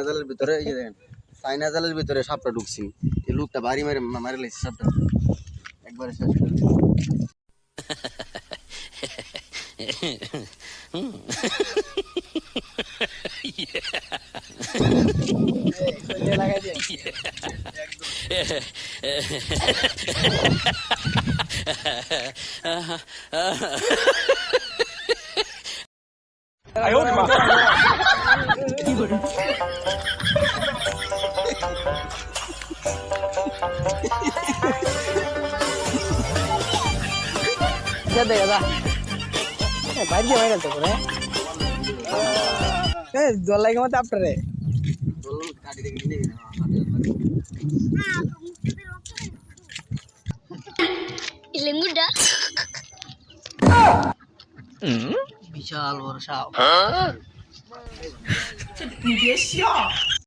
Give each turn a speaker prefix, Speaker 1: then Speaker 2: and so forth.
Speaker 1: জালের ভিতরে এই যে দেখেন চাইনা জালের ভিতরে সাপটা ঢুকছি এই লোকটা বাড়ি মারে মারে লাইছে সাপটা একবারে শেষ করে দিছে।
Speaker 2: Gede ya dah. Baik dia main tuh, bro. Jual lagi mah apa deh?
Speaker 1: জল কাটি দেখে নিয়ে
Speaker 3: Ilang muda.
Speaker 2: বিশাল বড় সাপ।